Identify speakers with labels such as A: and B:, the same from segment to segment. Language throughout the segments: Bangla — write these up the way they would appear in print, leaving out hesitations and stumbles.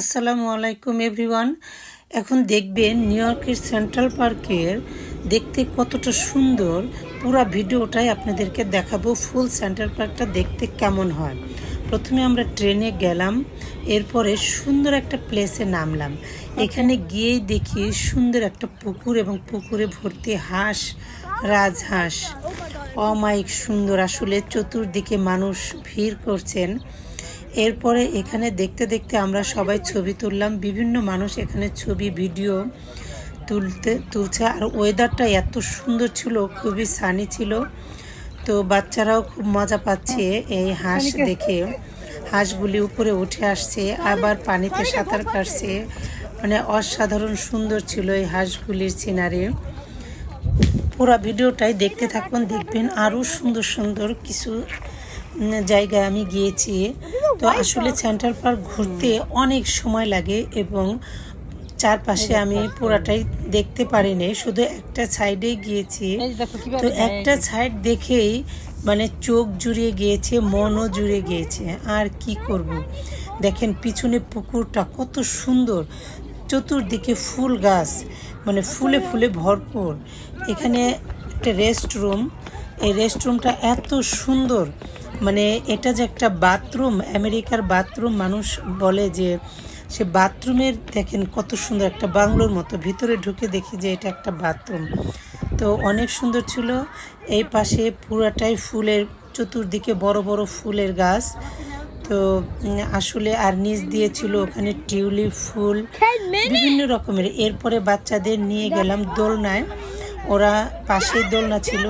A: আসসালামু আলাইকুম এভরিওয়ান। এখন দেখবেন নিউ ইয়র্কের সেন্ট্রাল পার্কের দেখতে কতটা সুন্দর। পুরো ভিডিওটাই আপনাদেরকে দেখাবো ফুল সেন্ট্রাল পার্কটা দেখতে কেমন হয়। প্রথমে আমরা ট্রেনে গেলাম, এরপরে সুন্দর একটা প্লেসে নামলাম। এখানে গিয়েই দেখি সুন্দর একটা পুকুর এবং পুকুরে ভর্তি হাঁস, রাজহাঁস। অমায়িক সুন্দর, আসলে চতুর্দিকে মানুষ ভিড় করছেন। এরপরে এখানে দেখতে দেখতে আমরা সবাই ছবি তুললাম। বিভিন্ন মানুষ এখানে ছবি ভিডিও তুলছে। আর ওয়েদারটা এত সুন্দর ছিল, খুবই সানি ছিল। তো বাচ্চারাও খুব মজা পাচ্ছে এই হাঁস দেখে। হাঁসগুলি উপরে উঠে আসছে, আবার পানিতে সাঁতার কাটছে। মানে অসাধারণ সুন্দর ছিল এই হাঁসগুলির সিনারি। পুরো ভিডিওটাই দেখতে থাকুন, দেখবেন আরও সুন্দর সুন্দর কিছু জায়গায় আমি গিয়েছি। তো আসলে সেন্ট্রাল পার্ক ঘুরতে অনেক সময় লাগে এবং চারপাশে আমি পুরাটাই দেখতে পারিনি, শুধু একটা সাইডে গিয়েছি। তো একটা সাইড দেখেই মানে চোখ জুড়িয়ে গিয়েছে, মনও জুড়ে গিয়েছে। আর কি করব, দেখেন পিছনে পুকুরটা কত সুন্দর, চতুর্দিকে ফুল গাছ, মানে ফুলে ফুলে ভরপুর। এখানে একটা রেস্টরুম, এই রেস্টরুমটা এত সুন্দর, মানে এটা যে একটা বাথরুম, আমেরিকার বাথরুম, মানুষ বলে যে সে বাথরুমের দেখেন কত সুন্দর, একটা বাংলোর মতো। ভিতরে ঢুকে দেখি যে এটা একটা বাথরুম। তো অনেক সুন্দর ছিল। এই পাশে পুরাটাই ফুলের, চতুর্দিকে বড় বড় ফুলের গাছ। তো আসলে আর নিচ দিয়ে ছিল ওখানে টিউলিপ ফুল বিভিন্ন রকমের। এরপরে বাচ্চাদের নিয়ে গেলাম দোলনায়, ওরা পাশে দোলনা ছিল,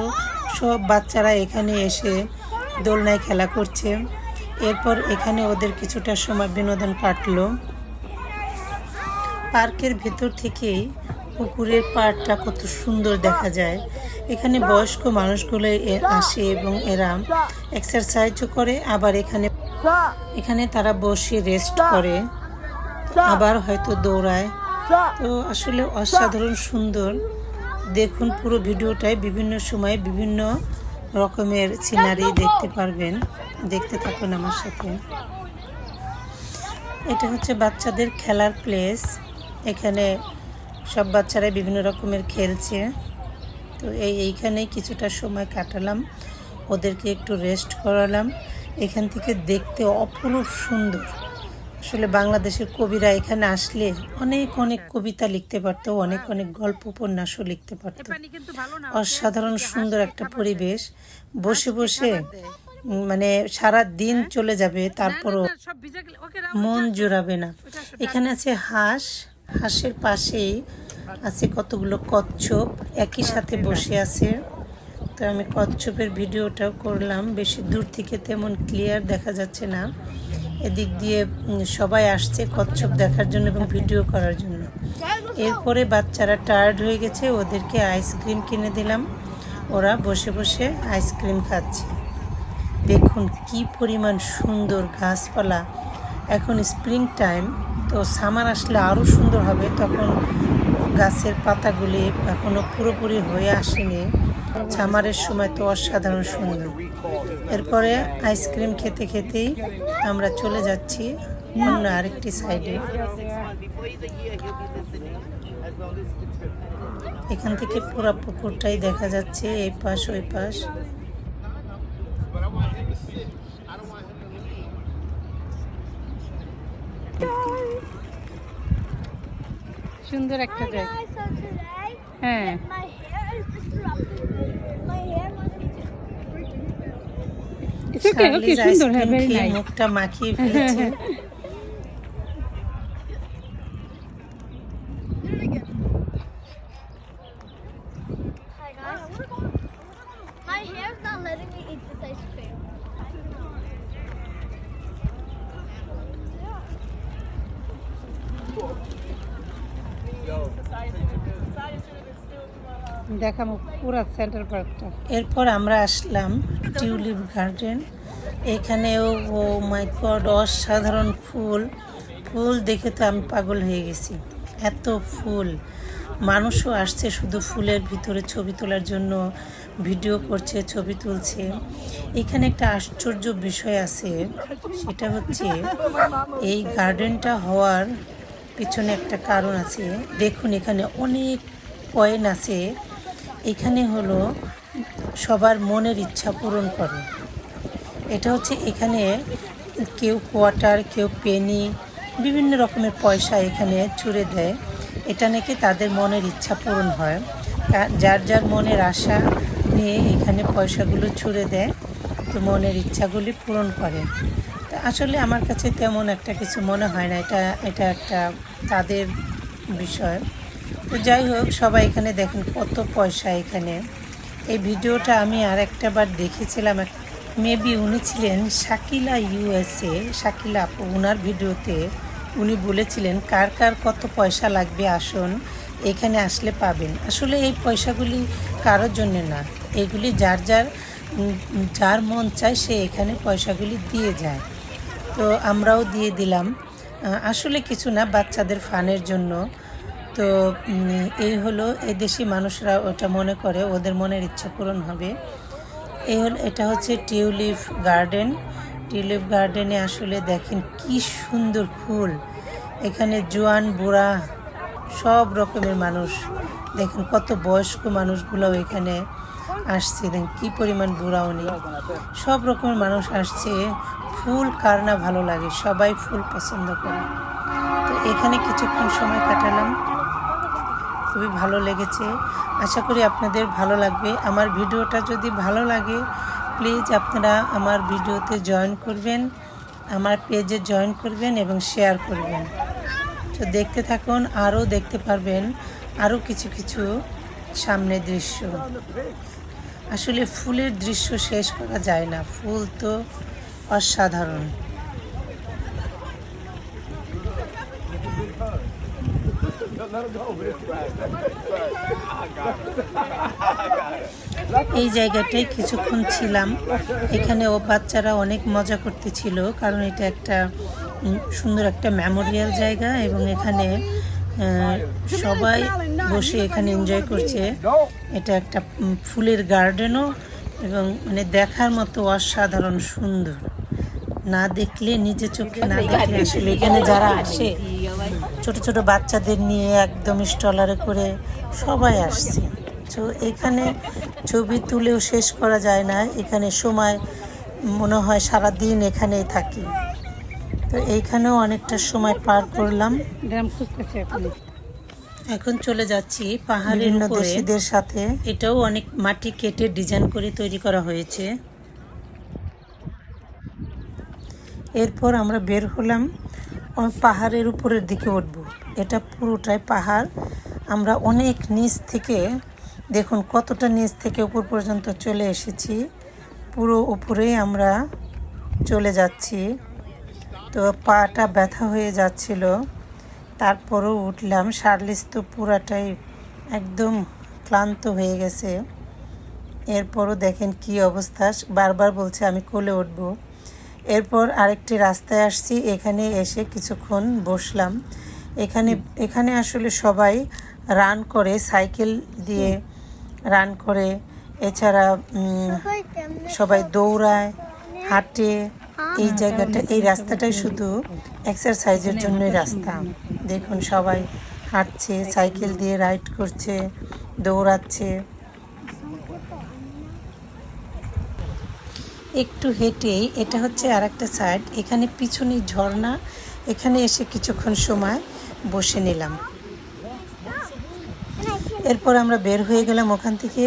A: সব বাচ্চারা এখানে এসে দোলনায় খেলা করছে। এরপর এখানে ওদের কিছুটা সময় বিনোদন কাটলো। পার্কের ভেতর থেকেই পুকুরের পাড়টা কত সুন্দর দেখা যায়। এখানে বয়স্ক মানুষগুলো আসে এবং এরা এক্সারসাইজও করে, আবার এখানে তারা বসে রেস্ট করে, আবার হয়তো দৌড়ায়। তো আসলে অসাধারণ সুন্দর। দেখুন পুরো ভিডিওটায় বিভিন্ন সময় বিভিন্ন রকমের সিনারি দেখতে পারবেন, দেখতে থাকুন আমার সাথে। এটা হচ্ছে বাচ্চাদের খেলার প্লেস। এখানে সব বাচ্চারাই বিভিন্ন রকমের খেলছে। তো এইখানেই কিছুটা সময় কাটালাম, ওদেরকে একটু রেস্ট করালাম। এখান থেকে দেখতে অপরূপ সুন্দর। আসলে বাংলাদেশের কবিরা এখানে আসলে অনেক অনেক কবিতা লিখতে পারতো, অনেক অনেক গল্প উপন্যাসও লিখতে পারতো। অসাধারণ সুন্দর একটা পরিবেশ। বসে বসে মানে সারা দিন চলে যাবে, তারপরও মন জোড়াবে না। এখানে আছে হাঁস, হাঁসের পাশেই আছে কতগুলো কচ্ছপ একই সাথে বসে আছে। তো আমি কচ্ছপের ভিডিওটাও করলাম, বেশি দূর থেকে তেমন ক্লিয়ার দেখা যাচ্ছে না। এদিক দিয়ে সবাই আসছে কচ্ছপ দেখার জন্য এবং ভিডিও করার জন্য। এরপরে বাচ্চারা টায়ার্ড হয়ে গেছে, ওদেরকে আইসক্রিম কিনে দিলাম। ওরা বসে বসে আইসক্রিম খাচ্ছে। দেখুন কি পরিমাণ সুন্দর গাছপালা। এখন স্প্রিং টাইম, তো সামার আসলে আরও সুন্দর হবে। তখন গাছের পাতাগুলি এখনও পুরোপুরি হয়ে আসেনি। সামারের সময় তো অসাধারণ সুন্দর। এরপরে আইসক্রিম খেতে খেতেই আমরা চলে যাচ্ছি অন্য আরেকটি সাইডে। এখান থেকে পুরো পুকুরটাই দেখা যাচ্ছে, এই পাশ ওই পাশ। সুন্দর একটা জায়গা। হ্যাঁ, মুখটা মাখিয়ে ফেলেছে। দেখাবো পুরো সেন্ট্রাল পার্কটা। এরপর আমরা আসলাম টিউলিপ গার্ডেন। এখানেও ও মাই গড, অসাধারণ ফুল। ফুল দেখে তো আমি পাগল হয়ে গেছি, এত ফুল। মানুষও আসছে শুধু ফুলের ভিতরে ছবি তোলার জন্য, ভিডিও করছে, ছবি তুলছে। এখানে একটা আশ্চর্য বিষয় আছে, সেটা হচ্ছে এই গার্ডেনটা হওয়ার পিছনে একটা কারণ আছে। দেখুন এখানে অনেক কয়েন আছে। এখানে হলো সবার মনের ইচ্ছা পূরণ করে। এটা হচ্ছে এখানে কেউ কোয়ার্টার, কেউ পেনি, বিভিন্ন রকমের পয়সা এখানে ছুড়ে দেয়। এটা নাকি তাদের মনের ইচ্ছা পূরণ হয়। যার যার মনের আশা নিয়ে এখানে পয়সাগুলো ছুড়ে দেয়, তো মনের ইচ্ছাগুলি পূরণ করে। তো আসলে আমার কাছে তেমন একটা কিছু মনে হয় না, এটা একটা তাদের বিষয়। তো যাই হোক, সবাই এখানে দেখেন কত পয়সা এখানে। এই ভিডিওটা আমি আর একটা বার দেখেছিলাম, মেবি উনি ছিলেন শাকিলা ইউএসএ, শাকিলা আপু। ওনার ভিডিওতে উনি বলেছিলেন কার কার কত পয়সা লাগবে আসুন, এখানে আসলে পাবেন। আসলে এই পয়সাগুলি কারোর জন্যে না, এগুলি যার যার মন চায় সে এখানে পয়সাগুলি দিয়ে যায়। তো আমরাও দিয়ে দিলাম, আসলে কিছু না, বাচ্চাদের ফানের জন্য। তো এই হলো, এদেশি মানুষরা ওটা মনে করে ওদের মনের ইচ্ছা পূরণ হবে। এটা হচ্ছে টিউলিপ গার্ডেন। টিউলিপ গার্ডেনে আসলে দেখেন কি সুন্দর ফুল। এখানে জোয়ান বুড়া সব রকমের মানুষ, দেখেন কত বয়স্ক মানুষগুলোও এখানে আসছে। দেখেন কী পরিমাণ বুড়া উনি, সব রকমের মানুষ আসছে। ফুল কার না ভালো লাগে, সবাই ফুল পছন্দ করে। তো এখানে কিছুক্ষণ সময় কাটালাম, খুবই ভালো লেগেছে। আশা করি আপনাদের ভালো লাগবে। আমার ভিডিওটা যদি ভালো লাগে প্লিজ আপনারা আমার ভিডিওতে জয়েন করবেন, আমার পেজে জয়েন করবেন এবং শেয়ার করবেন। তো দেখতে থাকুন, আরও দেখতে পারবেন আরও কিছু কিছু সামনের দৃশ্য। আসলে ফুলের দৃশ্য শেষ করা যায় না, ফুল তো অসাধারণ। এই জায়গাটায় কিছুক্ষণ ছিলাম। এখানে বাচ্চারা অনেক মজা করতেছিল, কারণ এটা একটা সুন্দর একটা মেমোরিয়াল জায়গা এবং এখানে সবাই বসে এখানে এনজয় করছে। এটা একটা ফুলের গার্ডেনও, এবং মানে দেখার মতো অসাধারণ সুন্দর। না দেখলে, নিজে চোখে না দেখলে আসলে এখানে যারা আসে ছোট ছোট বাচ্চাদের নিয়ে একদম স্টলারে করে সবাই আসছে। তো এখানে ছবি তুলেও শেষ করা যায় না, এখানে সময় মনে হয় সারাদিন এখানেই থাকি। তো এইখানেও অনেকটা সময় পার করলাম। এখন চলে যাচ্ছি পাহাড়ের দেশিদের সাথে। এটাও অনেক মাটি কেটে ডিজাইন করে তৈরি করা হয়েছে। এরপর আমরা বের হলাম, পাহাড়ের উপরের দিকে উঠব। এটা পুরোটাই পাহাড়। আমরা অনেক নিচ থেকে, দেখুন কতটা নিচ থেকে উপর পর্যন্ত চলে এসেছি। পুরো উপরেই আমরা চলে যাচ্ছি। তো পাটা ব্যথা হয়ে যাচ্ছিল, তারপরও উঠলাম। শার্লিস তো পুরাটাই একদম ক্লান্ত হয়ে গেছে। এরপরও দেখেন কি অবস্থা, বারবার বলছে আমি কোলে উঠব। এরপর আরেকটি রাস্তায় আসছি, এখানে এসে কিছুক্ষণ বসলাম। এখানে আসলে সবাই রান করে, সাইকেল দিয়ে রান করে, এছাড়া সবাই দৌড়ায়, হাঁটে। এই জায়গাটা, এই রাস্তাটাই শুধু এক্সারসাইজের জন্যই রাস্তা। দেখুন সবাই হাঁটছে, সাইকেল দিয়ে রাইড করছে, দৌড়াচ্ছে। একটু হেঁটেই এটা হচ্ছে আর একটা সাইড, এখানে পিছনে ঝর্ণা। এখানে এসে কিছুক্ষণ সময় বসে নিলাম। এরপর আমরা বের হয়ে গেলাম ওখান থেকে।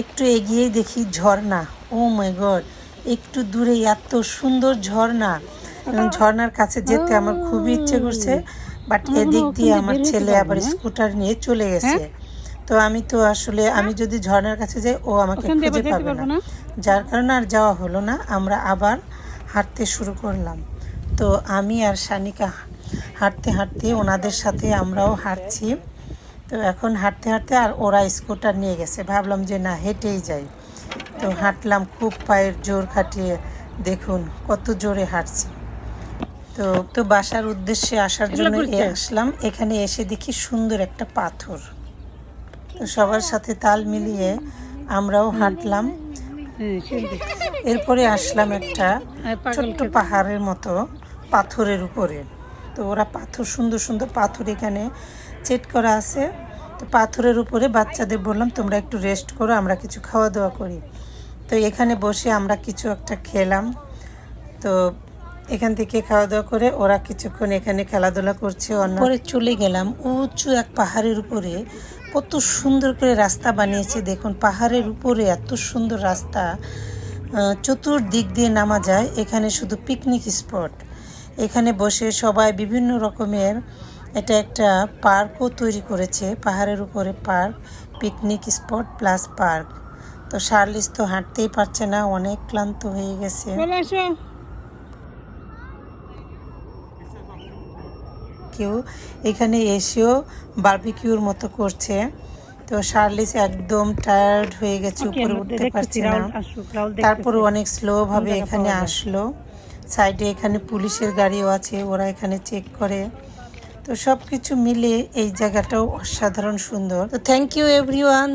A: একটু এগিয়েই দেখি ঝর্ণা। ও মাই গড, একটু দূরে এত সুন্দর ঝর্ণা। ঝর্ণার কাছে যেতে আমার খুবই ইচ্ছে করছে, বাট এদিক দিয়ে আমার ছেলে আবার স্কুটার নিয়ে চলে গেছে। তো আমি যদি ঝর্ণার কাছে যাই, ও আমাকে খুঁজে পাবে না, যার কারণে আর যাওয়া হলো না। আমরা আবার হাঁটতে শুরু করলাম। তো আমি আর সানিকা হাঁটতে হাঁটতে ওনাদের সাথে আমরাও হাঁটছি। তো এখন হাঁটতে হাঁটতে, আর ওরা স্কুটার নিয়ে গেছে, ভাবলাম যে না হেঁটেই যাই। তো হাঁটলাম খুব, পায়ের জোর খাটিয়ে। দেখুন কত জোরে হাঁটছি। তো বাসার উদ্দেশ্যে আসার জন্য আসলাম। এখানে এসে দেখি সুন্দর একটা পাথর। তো সবার সাথে তাল মিলিয়ে আমরাও হাঁটলাম। এরপরে আসলাম একটা ছোট্ট পাহাড়ের মতো পাথরের উপরে। তো ওরা পাথর, সুন্দর সুন্দর পাথর এখানে সেট করা আছে। তো পাথরের উপরে বাচ্চাদের বললাম তোমরা একটু রেস্ট করো, আমরা কিছু খাওয়া দাওয়া করি। তো এখানে বসে আমরা কিছু একটা খেলাম। তো এখান থেকে খাওয়া দাওয়া করে ওরা কিছুক্ষণ এখানে খেলাধুলা করছে। পরে চলে গেলাম উঁচু এক পাহাড়ের উপরে। কত সুন্দর করে রাস্তা বানিয়েছে দেখুন, পাহাড়ের উপরে এত সুন্দর রাস্তা, চতুর্দিক দিয়ে নামা যায়। এখানে শুধু পিকনিক স্পট, এখানে বসে সবাই বিভিন্ন রকমের, এটা একটা পার্কও তৈরি করেছে পাহাড়ের উপরে, park, picnic spot plus park. তো শার্লিস তো হাঁটতেই পারছে না, অনেক ক্লান্ত হয়ে গেছে। কেউ এখানে এসেও বারবিকিউর মতো করছে। তো শার্লিস একদম টায়ার্ড হয়ে গেছে, উপরে উঠতে পারছে না। তারপরে অনেক স্লো ভাবে এখানে আসলো। সাইডে এখানে পুলিশের গাড়িও আছে, ওরা এখানে চেক করে। তো সব কিছু মিলে এই জায়গাটাও অসাধারণ সুন্দর। তো থ্যাংক ইউ এভরিওয়ান।